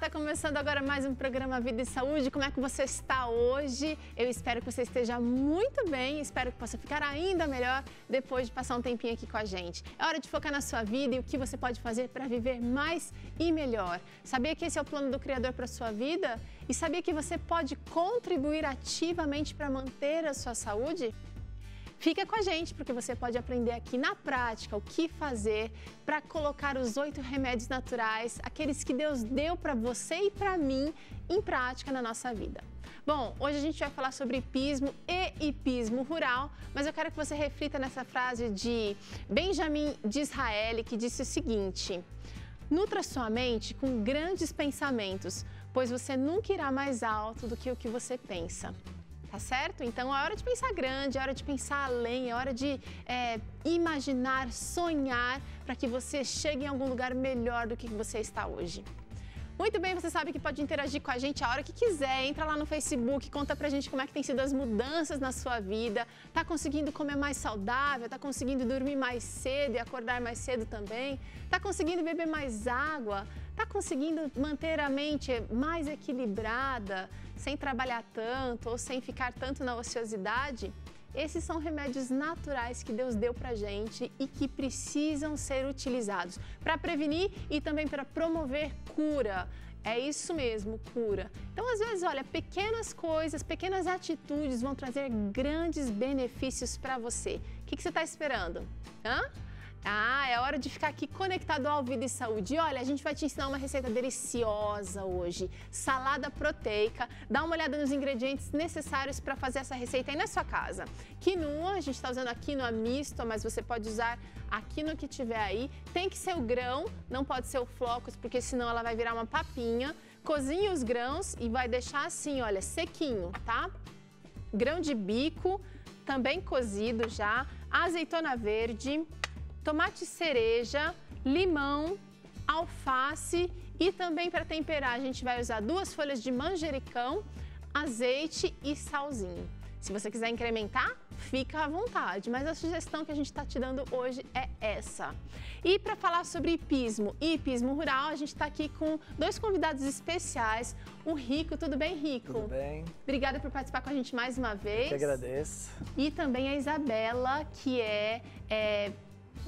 tá começando agora mais um programa Vida e Saúde. Como é que você está hoje? Eu espero que você esteja muito bem, espero que possa ficar ainda melhor depois de passar um tempinho aqui com a gente. É hora de focar na sua vida e o que você pode fazer para viver mais e melhor. Sabia que esse é o plano do Criador para a sua vida? E sabia que você pode contribuir ativamente para manter a sua saúde? Fica com a gente, porque você pode aprender aqui na prática o que fazer para colocar os 8 remédios naturais, aqueles que Deus deu para você e para mim, em prática na nossa vida. Bom, hoje a gente vai falar sobre hipismo e hipismo rural, mas eu quero que você reflita nessa frase de Benjamin Disraeli, que disse o seguinte: nutra sua mente com grandes pensamentos, pois você nunca irá mais alto do que o que você pensa. Tá certo? Então é hora de pensar grande, é hora de pensar além, é hora de imaginar, sonhar para que você chegue em algum lugar melhor do que você está hoje. Muito bem, você sabe que pode interagir com a gente a hora que quiser. Entra lá no Facebook, conta pra gente como é que tem sido as mudanças na sua vida. Tá conseguindo comer mais saudável? Tá conseguindo dormir mais cedo e acordar mais cedo também? Tá conseguindo beber mais água? Tá conseguindo manter a mente mais equilibrada, sem trabalhar tanto ou sem ficar tanto na ociosidade? Esses são remédios naturais que Deus deu pra gente e que precisam ser utilizados para prevenir e também para promover cura. É isso mesmo, cura. Então, às vezes, olha, pequenas coisas, pequenas atitudes vão trazer grandes benefícios para você. O que você está esperando? É hora de ficar aqui conectado ao Vida e Saúde. E olha, a gente vai te ensinar uma receita deliciosa hoje. Salada proteica. Dá uma olhada nos ingredientes necessários para fazer essa receita aí na sua casa. Quinoa, a gente está usando a quinoa mista, mas você pode usar a quinoa que tiver aí. Tem que ser o grão, não pode ser o flocos, porque senão ela vai virar uma papinha. Cozinhe os grãos e vai deixar assim, olha, sequinho, tá? Grão de bico, também cozido já. Azeitona verde, tomate cereja, limão, alface e também para temperar a gente vai usar 2 folhas de manjericão, azeite e salzinho. Se você quiser incrementar, fica à vontade, mas a sugestão que a gente está te dando hoje é essa. E para falar sobre hipismo e hipismo rural, a gente está aqui com 2 convidados especiais. O Rico, tudo bem, Rico? Tudo bem. Obrigada por participar com a gente mais uma vez. Eu que agradeço. E também a Isabela, que é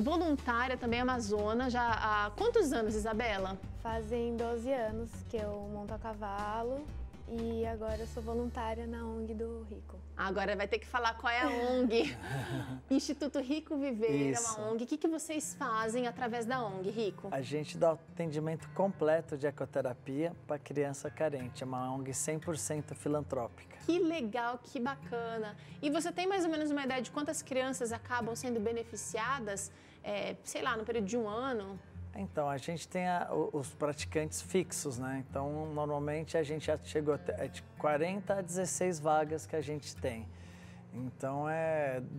voluntária também amazona. Já há quantos anos, Isabela? Fazem 12 anos que eu monto a cavalo e agora eu sou voluntária na ONG do Rico. Agora vai ter que falar qual é a ONG. Instituto Rico Viver. Isso. É uma ONG. O que vocês fazem através da ONG, Rico? A gente dá atendimento completo de ecoterapia para criança carente. É uma ONG 100% filantrópica. Que legal, que bacana. E você tem mais ou menos uma ideia de quantas crianças acabam sendo beneficiadas, sei lá, no período de um ano? Então, a gente tem os praticantes fixos, né? Então, normalmente a gente já chegou até de 40 a 16 vagas que a gente tem. Então,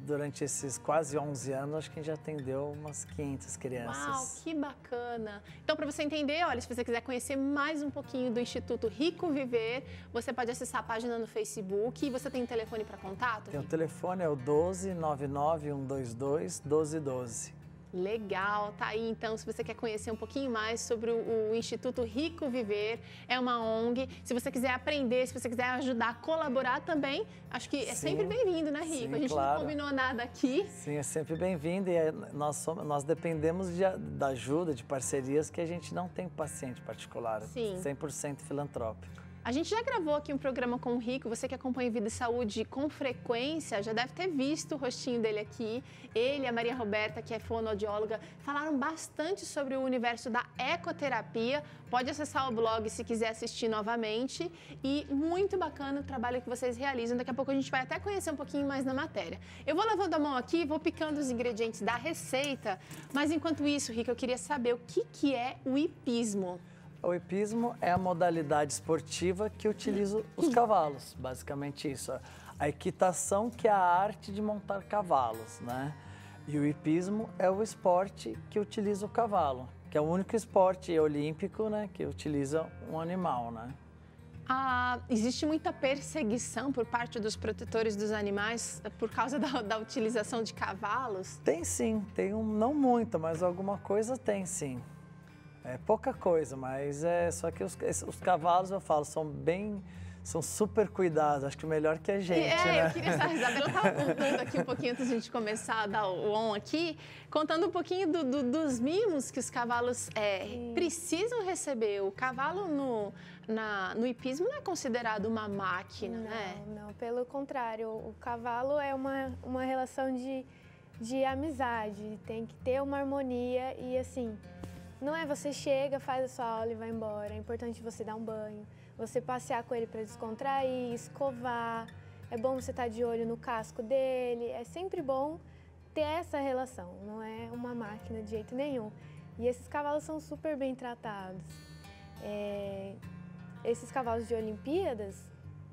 durante esses quase 11 anos, acho que a gente já atendeu umas 500 crianças. Uau, que bacana! Então, para você entender, olha, se você quiser conhecer mais um pouquinho do Instituto Rico Viver, você pode acessar a página no Facebook. E você tem um telefone para contato? Tem o telefone, é o 12 99 122 1212. Legal, tá aí então, se você quer conhecer um pouquinho mais sobre o Instituto Rico Viver, é uma ONG. Se você quiser aprender, se você quiser ajudar, colaborar também, acho que é sempre bem-vindo, né, Rico? Sim, a gente claro. Não combinou nada aqui. Sim, é sempre bem-vindo e nós dependemos da ajuda, de parcerias que a gente não tem paciente particular, Sim. 100% filantrópico. A gente já gravou aqui um programa com o Rico, você que acompanha Vida e Saúde com frequência, já deve ter visto o rostinho dele aqui. Ele e a Maria Roberta, que é fonoaudióloga, falaram bastante sobre o universo da ecoterapia. Pode acessar o blog se quiser assistir novamente. E muito bacana o trabalho que vocês realizam. Daqui a pouco a gente vai até conhecer um pouquinho mais na matéria. Eu vou lavando a mão aqui, vou picando os ingredientes da receita. Mas enquanto isso, Rico, eu queria saber o que é o hipismo. O hipismo é a modalidade esportiva que utiliza os cavalos, basicamente isso. A equitação, que é a arte de montar cavalos, né? E o hipismo é o esporte que utiliza o cavalo, que é o único esporte olímpico, né, que utiliza um animal, né? Existe muita perseguição por parte dos protetores dos animais por causa da utilização de cavalos? Tem sim, não muita, mas alguma coisa tem sim. É pouca coisa, mas só que os cavalos, eu falo, são super cuidados, acho que melhor que a gente, né? Eu queria saber, a Isabela estava contando aqui um pouquinho antes de a gente começar a dar o on aqui, contando um pouquinho dos mimos que os cavalos precisam receber. O cavalo no hipismo não é considerado uma máquina, né? Não, pelo contrário, o cavalo é uma relação de amizade, tem que ter uma harmonia e assim, não é você chega, faz a sua aula e vai embora, é importante você dar um banho, você passear com ele para descontrair, escovar, é bom você estar de olho no casco dele, é sempre bom ter essa relação, não é uma máquina de jeito nenhum. E esses cavalos são super bem tratados. Esses cavalos de Olimpíadas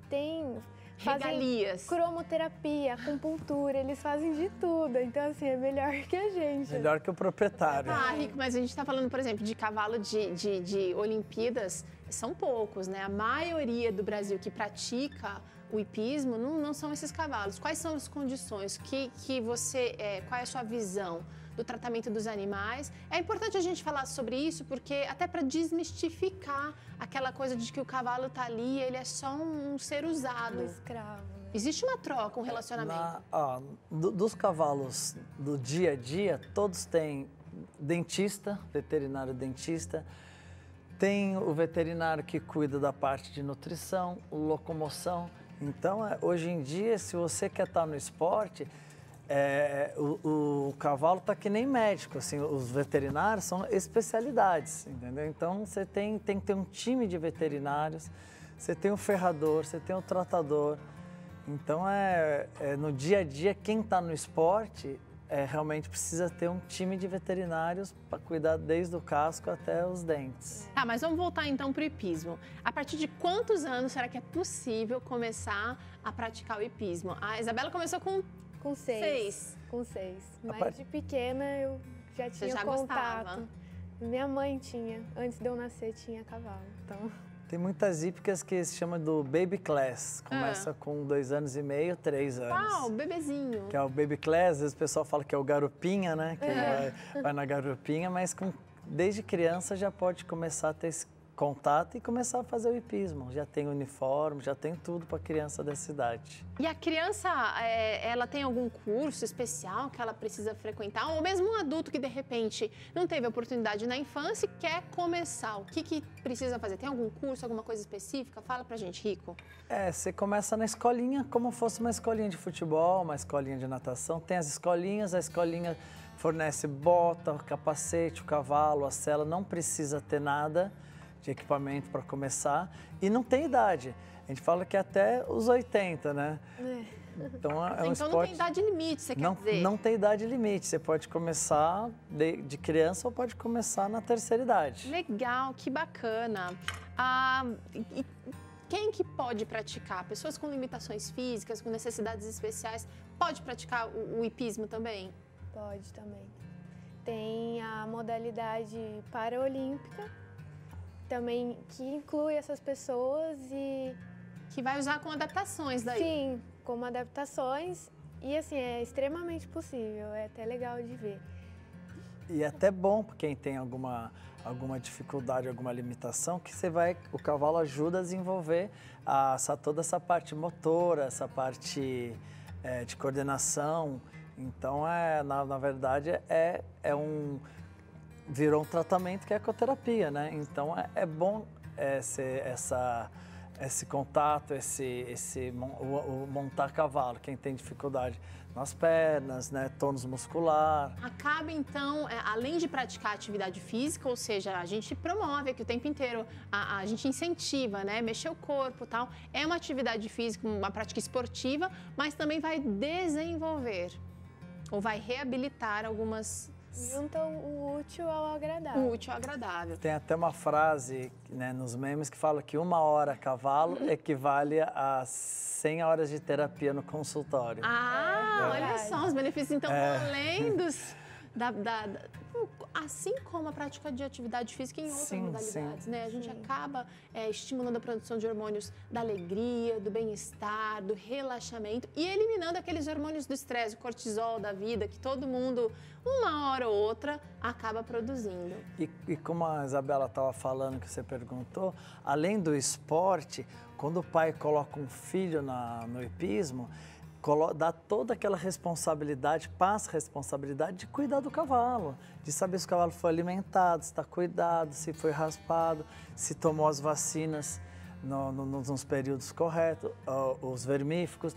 fazem regalias, cromoterapia, acupuntura, eles fazem de tudo. Então, assim, é melhor que a gente. Melhor que o proprietário. Rico, mas a gente está falando, por exemplo, de cavalo de Olimpíadas, são poucos, né? A maioria do Brasil que pratica o hipismo não são esses cavalos. Quais são as condições que você, qual é a sua visão do tratamento dos animais? É importante a gente falar sobre isso, porque até para desmistificar aquela coisa de que o cavalo está ali, ele é só um ser usado. Um escravo. Né? Existe uma troca, um relacionamento. Dos cavalos do dia a dia, todos têm dentista, veterinário dentista, tem o veterinário que cuida da parte de nutrição, locomoção. Então, hoje em dia, se você quer estar no esporte, o cavalo está que nem médico, assim, os veterinários são especialidades, entendeu? Então, você tem que ter um time de veterinários, você tem um ferrador, você tem um tratador. Então, no dia a dia, quem está no esporte realmente precisa ter um time de veterinários para cuidar desde o casco até os dentes. Tá, mas vamos voltar então para o hipismo. A partir de quantos anos será que é possível começar a praticar o hipismo? A Isabela começou com 6. Com 6. Mas de pequena eu já tinha contato. Gostava? Minha mãe tinha, antes de eu nascer, tinha cavalo. Então... Tem muitas hípicas que se chama do baby class. Começa com 2 anos e meio, 3 anos. Uau, bebezinho. Que é o baby class, às vezes o pessoal fala que é o garupinha, né? Que vai na garupinha, mas desde criança já pode começar a ter esse contato e começar a fazer o hipismo. Já tem uniforme, já tem tudo para a criança dessa idade. E a criança, ela tem algum curso especial que ela precisa frequentar? Ou mesmo um adulto que, de repente, não teve oportunidade na infância e quer começar? O que precisa fazer? Tem algum curso, alguma coisa específica? Fala pra gente, Rico. Você começa na escolinha, como fosse uma escolinha de futebol, uma escolinha de natação. Tem as escolinhas, a escolinha fornece bota, o capacete, o cavalo, a sela. Não precisa ter nada de equipamento para começar e não tem idade. A gente fala que até os 80, né? Então um esporte... não tem idade limite, você quer dizer? Não tem idade limite. Você pode começar de criança ou pode começar na terceira idade. Legal, que bacana. Quem que pode praticar? Pessoas com limitações físicas, com necessidades especiais, pode praticar o hipismo também? Pode também. Tem a modalidade paraolímpica, também que inclui essas pessoas e... Que vai usar com adaptações daí? Sim, com adaptações e assim, é extremamente possível, é até legal de ver. E é até bom para quem tem alguma dificuldade, alguma limitação, que o cavalo ajuda a desenvolver toda essa parte motora, essa parte de coordenação. Então, na verdade, virou um tratamento que é a ecoterapia, né? Então, é bom esse contato, o montar cavalo, quem tem dificuldade nas pernas, né? Tônus muscular. Acaba, então, além de praticar atividade física, ou seja, a gente promove aqui o tempo inteiro, a gente incentiva, né? Mexer o corpo e tal. É uma atividade física, uma prática esportiva, mas também vai desenvolver ou vai reabilitar algumas... Junta o útil ao agradável. O útil ao agradável. Tem até uma frase, né, nos memes que fala que 1 hora a cavalo equivale a 100 horas de terapia no consultório. Olha só os benefícios, então, além dos... assim como a prática de atividade física em outras modalidades, né? A gente acaba estimulando a produção de hormônios da alegria, do bem-estar, do relaxamento e eliminando aqueles hormônios do estresse, o cortisol da vida, que todo mundo, uma hora ou outra, acaba produzindo. E como a Isabela estava falando, que você perguntou, além do esporte, quando o pai coloca um filho no hipismo, dá toda aquela responsabilidade, passa a responsabilidade de cuidar do cavalo, de saber se o cavalo foi alimentado, se está cuidado, se foi raspado, se tomou as vacinas nos períodos corretos, os vermífugos,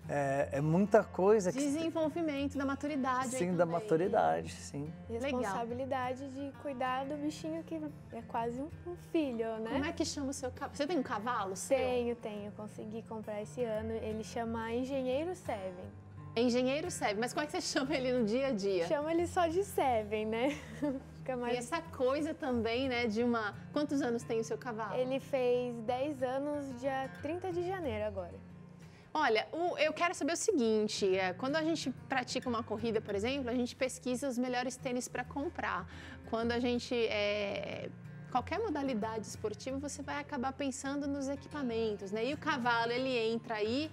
é muita coisa. Desenvolvimento da maturidade. Sim, da maturidade, sim. Responsabilidade de cuidar do bichinho que é quase um filho, né? Como é que chama o seu cavalo? Você tem um cavalo seu? Tenho. Consegui comprar esse ano. Ele chama Engenheiro Seven. Engenheiro Seven. Mas como é que você chama ele no dia a dia? Chama ele só de Seven, né? Fica mais... E essa coisa também, né, de uma... Quantos anos tem o seu cavalo? Ele fez 10 anos dia 30 de janeiro agora. Olha, eu quero saber o seguinte, quando a gente pratica uma corrida, por exemplo, a gente pesquisa os melhores tênis para comprar. Quando a gente... qualquer modalidade esportiva, você vai acabar pensando nos equipamentos, né? E o cavalo, ele entra aí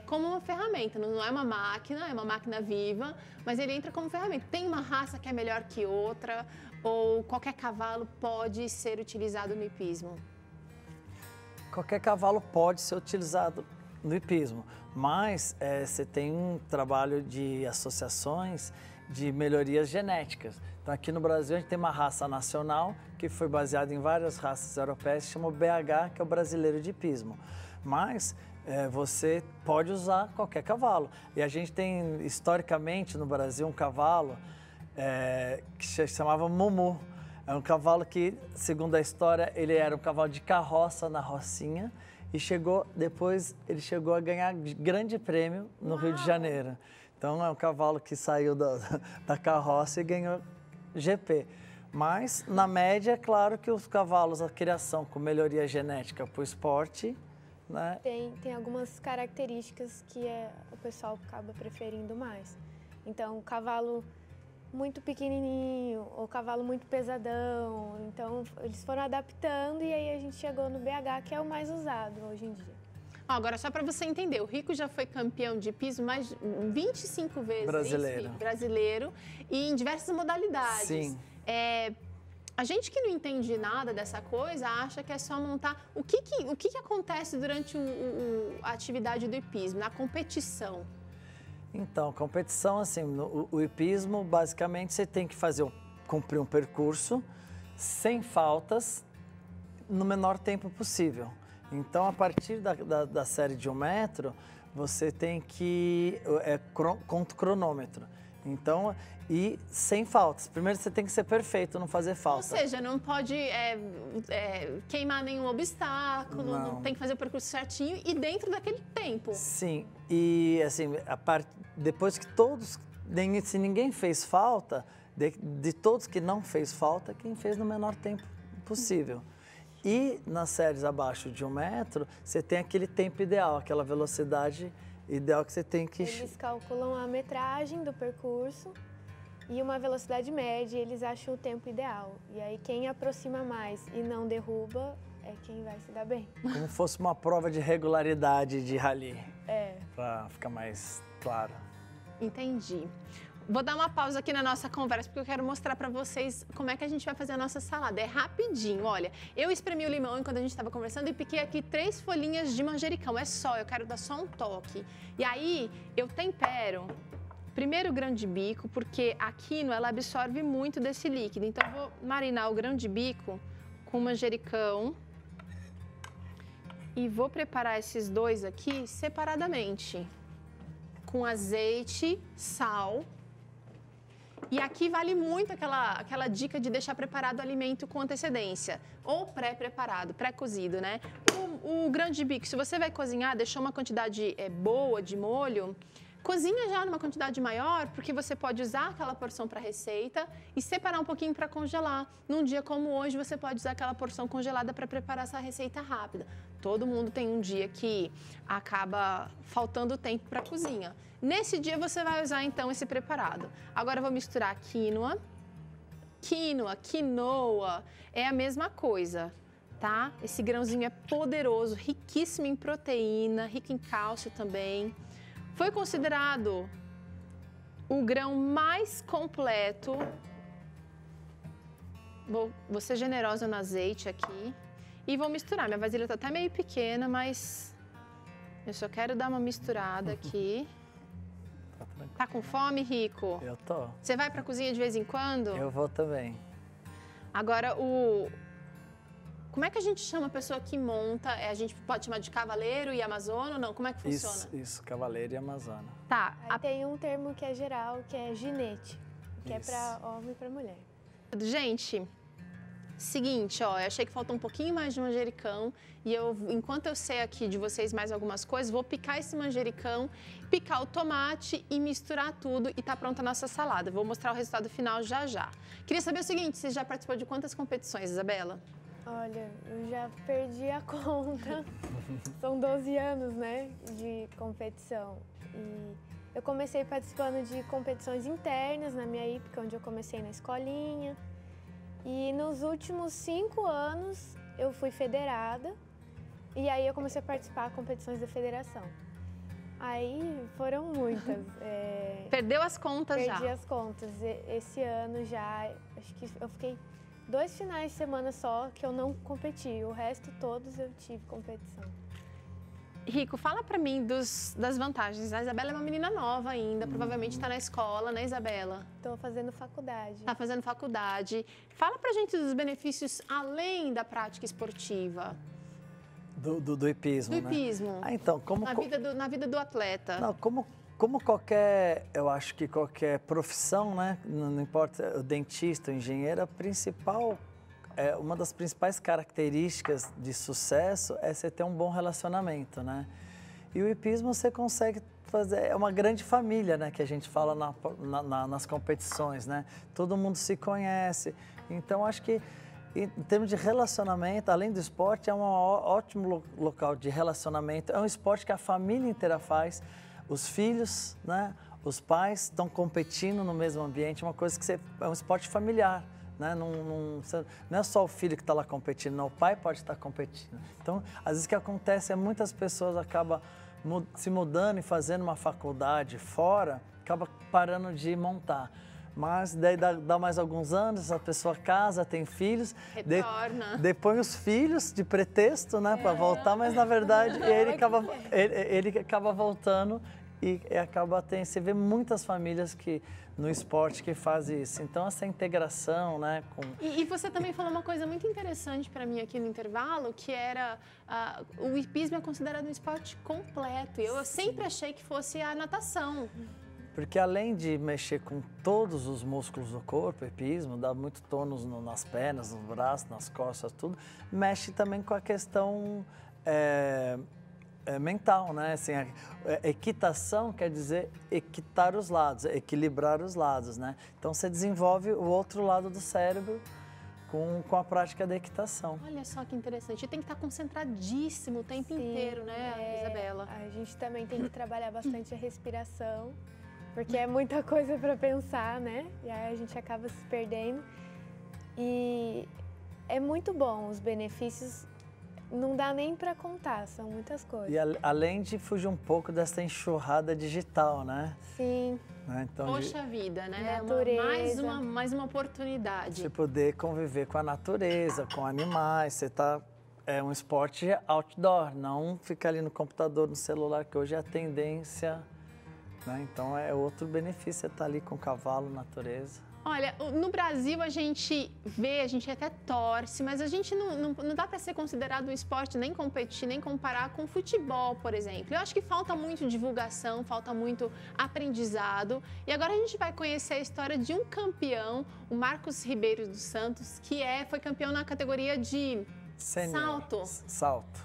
como uma ferramenta, não é uma máquina, é uma máquina viva, mas ele entra como ferramenta. Tem uma raça que é melhor que outra, ou qualquer cavalo pode ser utilizado no hipismo? Qualquer cavalo pode ser utilizado no hipismo, mas você tem um trabalho de associações de melhorias genéticas. Então, aqui no Brasil, a gente tem uma raça nacional que foi baseada em várias raças europeias, que chama o BH, que é o brasileiro de hipismo. Mas você pode usar qualquer cavalo. E a gente tem, historicamente, no Brasil, um cavalo que se chamava Mumu. É um cavalo que, segundo a história, ele era um cavalo de carroça na Rocinha, e depois ele chegou a ganhar grande prêmio no Rio de Janeiro. Então, é um cavalo que saiu da carroça e ganhou GP. Mas, na média, é claro que os cavalos, a criação com melhoria genética para o esporte, né? Tem algumas características que o pessoal acaba preferindo mais. Então, o cavalo muito pequenininho, ou cavalo muito pesadão. Então, eles foram adaptando e aí a gente chegou no BH, que é o mais usado hoje em dia. Agora, só para você entender, o Rico já foi campeão de hipismo mais 25 vezes. Brasileiro. E em diversas modalidades. Sim. A gente que não entende nada dessa coisa, acha que é só montar... O que acontece durante a atividade do hipismo, na competição? Então, competição, assim, o hipismo, basicamente, você tem que cumprir um percurso sem faltas no menor tempo possível. Então, a partir da série de 1 metro, você tem que... conta o cronômetro. Então, e sem faltas. Primeiro, você tem que ser perfeito, não fazer falta. Ou seja, não pode queimar nenhum obstáculo, não tem que fazer o percurso certinho e dentro daquele tempo. Sim, e assim, depois que se ninguém fez falta, de todos que não fez falta, quem fez no menor tempo possível. E nas séries abaixo de 1 metro, você tem aquele tempo ideal, aquela velocidade ideal que você tem que... Eles calculam a metragem do percurso e uma velocidade média, eles acham o tempo ideal. E aí quem aproxima mais e não derruba é quem vai se dar bem. Como fosse uma prova de regularidade de rally. Para ficar mais claro. Entendi. Vou dar uma pausa aqui na nossa conversa, porque eu quero mostrar para vocês como é que a gente vai fazer a nossa salada. É rapidinho, olha. Eu espremi o limão enquanto a gente estava conversando e piquei aqui 3 folhinhas de manjericão. Eu quero dar só um toque. E aí, eu tempero primeiro o grão de bico, porque a quinoa, ela absorve muito desse líquido. Então, eu vou marinar o grão de bico com manjericão. E vou preparar esses dois aqui separadamente. Com azeite, sal. E aqui vale muito aquela dica de deixar preparado o alimento com antecedência. Ou pré-preparado, pré-cozido, né? O grão de bico, se você vai cozinhar, deixou uma quantidade boa de molho, cozinha já numa quantidade maior, porque você pode usar aquela porção para receita e separar um pouquinho para congelar. Num dia como hoje, você pode usar aquela porção congelada para preparar essa receita rápida. Todo mundo tem um dia que acaba faltando tempo para a cozinha. Nesse dia, você vai usar, então, esse preparado. Agora, eu vou misturar a quinoa quinoa, é a mesma coisa, tá? Esse grãozinho é poderoso, riquíssimo em proteína, rico em cálcio também. Foi considerado o grão mais completo. Vou ser generosa no azeite aqui e vou misturar. Minha vasilha tá até meio pequena, mas eu só quero dar uma misturada aqui. Tá com fome, Rico? Eu tô. Você vai pra cozinha de vez em quando? Eu vou também. Agora, como é que a gente chama a pessoa que monta? A gente pode chamar de cavaleiro e amazono? Não, como é que funciona? Isso, cavaleiro e amazona. Tá. Aí tem um termo que é geral, que é ginete, que é para homem e para mulher. Gente, seguinte, ó, eu achei que falta um pouquinho mais de manjericão e enquanto eu sei aqui de vocês mais algumas coisas, vou picar esse manjericão, picar o tomate e misturar tudo e tá pronta a nossa salada. Vou mostrar o resultado final já já. Queria saber o seguinte, você já participou de quantas competições, Isabela? Olha, eu já perdi a conta. São 12 anos, né, de competição. E eu comecei participando de competições internas na minha hípica, onde eu comecei na escolinha. E nos últimos 5 anos eu fui federada e aí eu comecei a participar de competições da federação. Aí foram muitas. Perdeu as contas já? Perdi as contas. Esse ano já, acho que eu fiquei 2 finais de semana só que eu não competi. O resto todos eu tive competição. Rico, fala pra mim das vantagens. A Isabela é uma menina nova ainda, provavelmente está na escola, né, Isabela? Estou fazendo faculdade. Está fazendo faculdade. Fala pra gente dos benefícios além da prática esportiva. Do hipismo, Do hipismo. Né? Então, Na vida do atleta. Não, como qualquer, eu acho que qualquer profissão, né? Não importa, o dentista, o engenheiro, uma das principais características de sucesso é você ter um bom relacionamento, né? E o hipismo você consegue fazer, é uma grande família, né? Que a gente fala nas competições, né? Todo mundo se conhece. Então, acho que em termos de relacionamento, além do esporte, é um ótimo local de relacionamento. É um esporte que a família inteira faz. Os filhos, né? Os pais estão competindo no mesmo ambiente. Uma coisa que é um esporte familiar. Né? Não é só o filho que está lá competindo, não, o pai pode estar competindo. Então, às vezes o que acontece é muitas pessoas acabam se mudando e fazendo uma faculdade fora, acaba parando de montar. Mas daí dá mais alguns anos, a pessoa casa, tem filhos, retorna. Depõe os filhos de pretexto, né, para voltar, mas na verdade ele acaba voltando e você vê muitas famílias no esporte que fazem isso. Então, essa integração, né? E você também falou uma coisa muito interessante para mim aqui no intervalo, que era o hipismo é considerado um esporte completo. E eu sempre achei que fosse a natação. Porque além de mexer com todos os músculos do corpo, o hipismo dá muito tônus nas pernas, nos braços, nas costas, tudo, mexe também com a questão mental, né? Assim, equitação quer dizer equitar os lados, equilibrar os lados, né? Então você desenvolve o outro lado do cérebro com a prática da equitação. Olha só que interessante. E tem que estar concentradíssimo o tempo inteiro, né, Isabela? A gente também tem que trabalhar bastante a respiração, porque é muita coisa para pensar, né? E aí a gente acaba se perdendo. E é muito bom, os benefícios não dá nem para contar, são muitas coisas. E além de fugir um pouco dessa enxurrada digital, né? Sim. Então, poxa vida, né? Natureza. Mais uma oportunidade. Você poder conviver com a natureza, com animais, é um esporte outdoor, não ficar ali no computador, no celular, que hoje é a tendência, né? Então é outro benefício, você estar ali com o cavalo, natureza. Olha, no Brasil a gente até torce, mas a gente não dá para ser considerado um esporte, nem competir, nem comparar com futebol, por exemplo. Eu acho que falta muito divulgação, falta muito aprendizado. E agora a gente vai conhecer a história de um campeão, o Marcos Ribeiro dos Santos, que foi campeão na categoria de salto.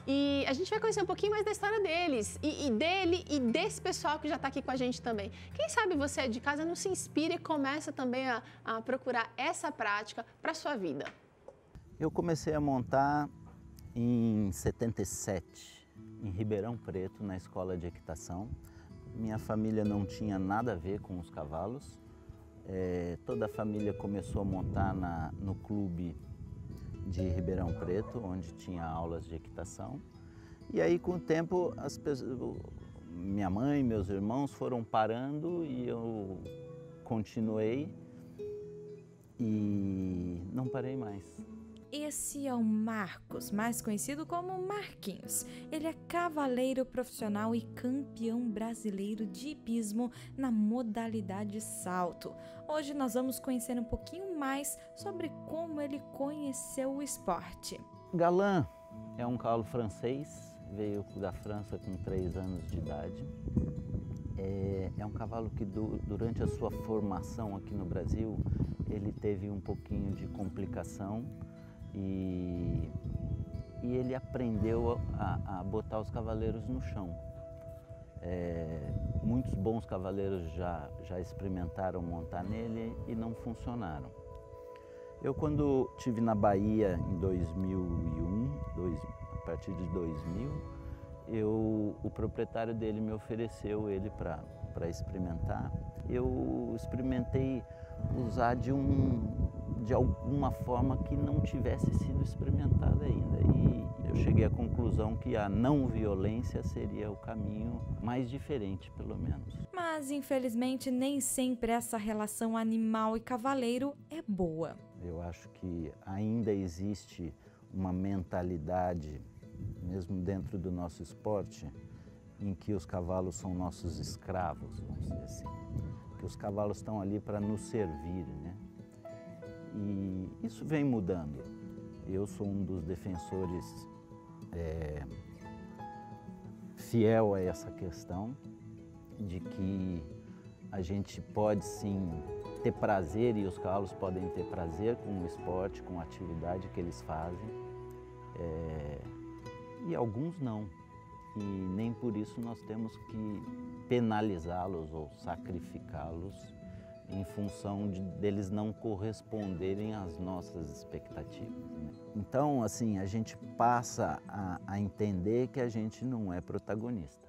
E a gente vai conhecer um pouquinho mais da história deles, e dele e desse pessoal que já está aqui com a gente também. Quem sabe você de casa não se inspira e começa também a procurar essa prática para a sua vida. Eu comecei a montar em 77, em Ribeirão Preto, na escola de equitação. Minha família não tinha nada a ver com os cavalos. Toda a família começou a montar no clube de Ribeirão Preto, onde tinha aulas de equitação. E aí, com o tempo, minha mãe e meus irmãos foram parando e eu continuei e não parei mais. Esse é o Marcos, mais conhecido como Marquinhos. Ele é cavaleiro profissional e campeão brasileiro de hipismo na modalidade salto. Hoje nós vamos conhecer um pouquinho mais sobre como ele conheceu o esporte. Galant é um cavalo francês, veio da França com 3 anos de idade. É um cavalo que durante a sua formação aqui no Brasil, ele teve um pouquinho de complicação. E ele aprendeu a botar os cavaleiros no chão. Muitos bons cavaleiros já experimentaram montar nele e não funcionaram. Eu, quando estive na Bahia em 2001, a partir de 2000, o proprietário dele me ofereceu ele para experimentar. Eu experimentei usar de alguma forma que não tivesse sido experimentada ainda. E eu cheguei à conclusão que a não violência seria o caminho mais diferente, pelo menos. Mas, infelizmente, nem sempre essa relação animal e cavaleiro é boa. Eu acho que ainda existe uma mentalidade, mesmo dentro do nosso esporte, em que os cavalos são nossos escravos, vamos dizer assim. Que os cavalos estão ali para nos servir, né? E isso vem mudando. Eu sou um dos defensores fiel a essa questão de que a gente pode sim ter prazer e os cavalos podem ter prazer com o esporte, com a atividade que eles fazem, e alguns não. E nem por isso nós temos que penalizá-los ou sacrificá-los em função deles não corresponderem às nossas expectativas, né? Então, assim, a gente passa a entender que a gente não é protagonista.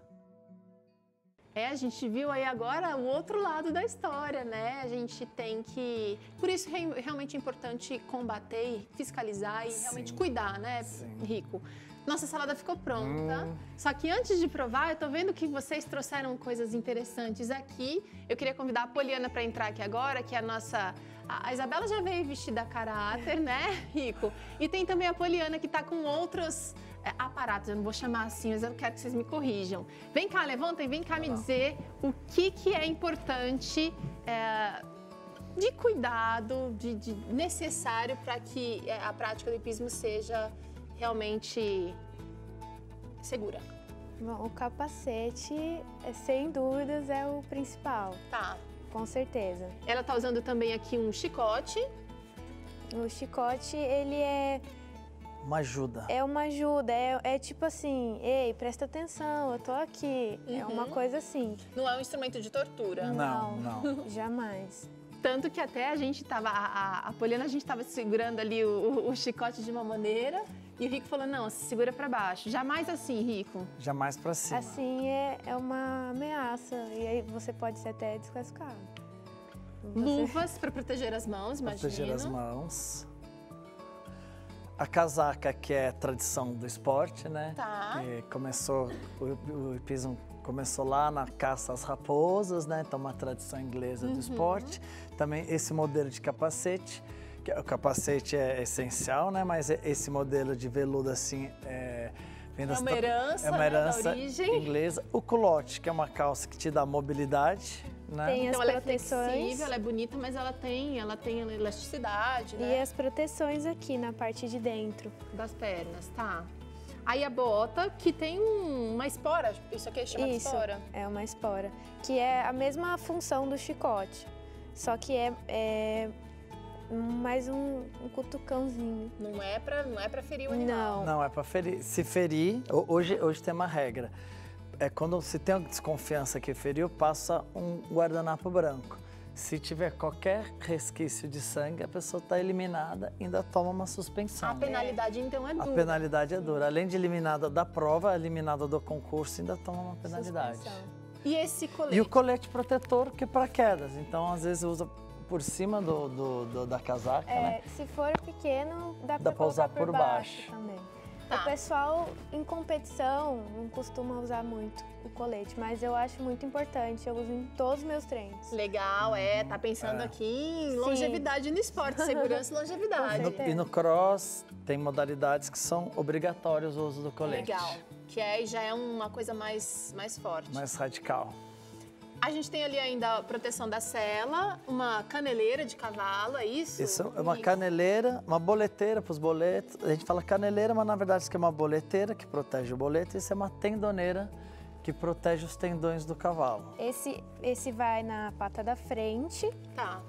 A gente viu aí agora o outro lado da história, né? A gente tem que... Por isso é realmente importante combater, fiscalizar e realmente cuidar, né, Rico? Nossa salada ficou pronta, só que antes de provar, eu tô vendo que vocês trouxeram coisas interessantes aqui. Eu queria convidar a Poliana para entrar aqui agora, que é a nossa... A Isabela já veio vestida a caráter, né, Rico? E tem também a Poliana que tá com outros aparatos, eu não vou chamar assim, mas eu quero que vocês me corrijam. Vem cá, levantem, vem cá me dizer o que é importante de cuidado, de necessário para que a prática do hipismo seja realmente segura. Bom, o capacete, sem dúvidas, é o principal. Tá. Com certeza. Ela tá usando também aqui um chicote. O chicote, ele é... Uma ajuda. É uma ajuda, é tipo assim, ei, presta atenção, eu tô aqui. É uma coisa assim. Não é um instrumento de tortura. Não. Jamais. Tanto que até a gente tava, a Poliana, a gente tava segurando ali o chicote de uma maneira e o Rico falou, não, se segura para baixo. Jamais assim, Rico. Jamais para cima. Assim é uma ameaça e aí você pode ser até desclassificado. Luvas para proteger as mãos, imagina. Proteger as mãos. A casaca, que é tradição do esporte, né? Tá. Que começou, o hipismo começou lá na caça às raposas, né? Então, uma tradição inglesa do esporte. Também esse modelo de capacete, que o capacete é essencial, né? Mas esse modelo de veludo, assim, vem uma herança, é uma herança da origem inglesa. O culotte, que é uma calça que te dá mobilidade, né? Tem então as ela proteções. É flexível, ela é bonita, mas ela tem elasticidade, né? E as proteções aqui na parte de dentro. Das pernas, tá. Aí a bota, que tem uma espora, isso aqui chama de espora. É uma espora, que é a mesma função do chicote, só que é mais um cutucãozinho. Não é pra ferir o animal. Não, é para ferir. Se ferir, hoje tem uma regra. Quando se tem desconfiança que feriu, passa um guardanapo branco. Se tiver qualquer resquício de sangue, a pessoa está eliminada e ainda toma uma suspensão. A penalidade, então, é dura. A penalidade é dura. Além de eliminada da prova, eliminada do concurso, ainda toma uma penalidade. Suspensão. E esse colete? E o colete protetor, que é para quedas. Então, às vezes, usa por cima da casaca, né? Se for pequeno, dá Dá pra pra usar colocar por por baixo baixo. também. Tá. O pessoal em competição não costuma usar muito o colete, mas eu acho muito importante. Eu uso em todos os meus treinos. Legal, tá pensando aqui em Sim. longevidade no esporte, segurança e longevidade. certeza. E no cross tem modalidades que são obrigatórias o uso do colete. Legal, que já é uma coisa mais forte. Mais radical. A gente tem ali ainda a proteção da sela, uma caneleira de cavalo, é isso? Isso é uma E- caneleira, uma boleteira para os boletos. A gente fala caneleira, mas na verdade isso aqui é uma boleteira que protege o boleto. Isso é uma tendoneira que protege os tendões do cavalo. Esse vai na pata da frente Tá.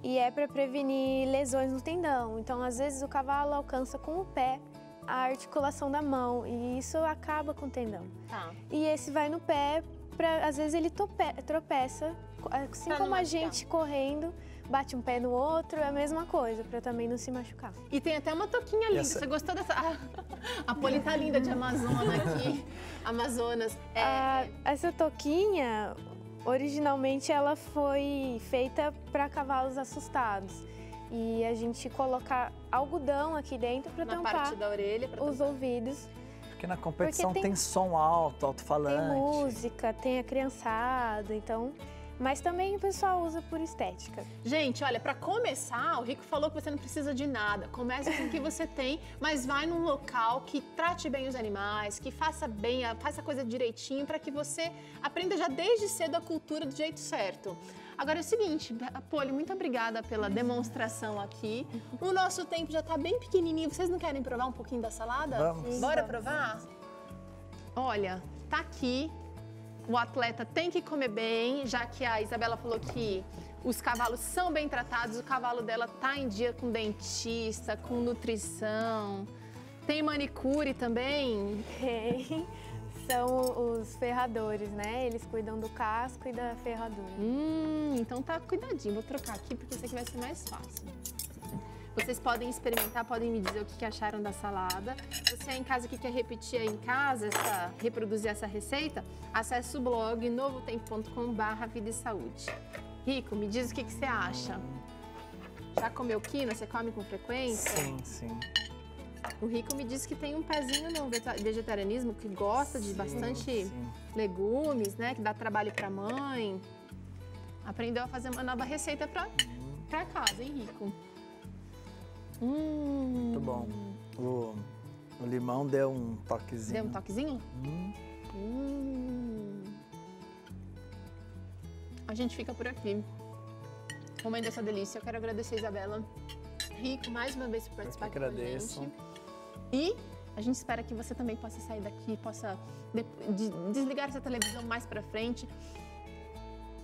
e é para prevenir lesões no tendão. Então, às vezes, o cavalo alcança com o pé a articulação da mão e isso acaba com o tendão. Tá. E esse vai no pé, às vezes ele tropeça, assim Pra não como a machucar. gente correndo, bate um pé no outro, é a mesma coisa, para também não se machucar. E tem até uma toquinha linda. Essa- Você gostou dessa? A Poli tá linda de Amazona aqui. Amazonas. Essa toquinha, originalmente ela foi feita para cavalos assustados. E a gente coloca algodão aqui dentro para na tampar parte da orelha. Pra os ouvidos. Porque na competição Porque tem som alto, Tem alto-falante. música, tem a criançada, então... Mas também o pessoal usa por estética. Gente, olha, para começar, o Rico falou que você não precisa de nada. Comece com o que você tem, mas vai num local que trate bem os animais, que faça a coisa direitinho, para que você aprenda já desde cedo a cultura do jeito certo. Agora é o seguinte, Poli, muito obrigada pela demonstração aqui. O nosso tempo já está bem pequenininho. Vocês não querem provar um pouquinho da salada? Vamos. Bora provar? Olha, tá aqui. O atleta tem que comer bem, já que a Isabela falou que os cavalos são bem tratados, o cavalo dela tá em dia com dentista, com nutrição. Tem manicure também? Tem. São os ferradores, né? Eles cuidam do casco e da ferradura. Então tá cuidadinho. Vou trocar aqui porque isso aqui vai ser mais fácil. Vocês podem experimentar, podem me dizer o que acharam da salada. Você aí em casa que quer repetir aí em casa, reproduzir essa receita, acesse o blog novotempo.com/vida e saúde. Rico, me diz o que você acha. Já comeu quinoa? Você come com frequência? Sim, sim. O Rico me disse que tem um pezinho no vegetarianismo, que gosta de bastante sim. legumes, né? Que dá trabalho pra mãe. Aprendeu a fazer uma nova receita pra casa, hein, Rico? Muito bom. O limão deu um toquezinho. Deu um toquezinho? A gente fica por aqui, comendo essa delícia. Eu quero agradecer a Isabela, Rico, mais uma vez por participar aqui com a agradeço. gente. E a gente espera que você também possa sair daqui, possa desligar essa televisão mais pra frente,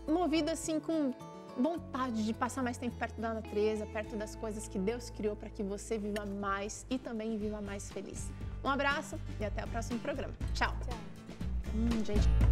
movido assim com vontade de passar mais tempo perto da natureza, perto das coisas que Deus criou para que você viva mais e também viva mais feliz. Um abraço e até o próximo programa. Tchau. Tchau. Gente.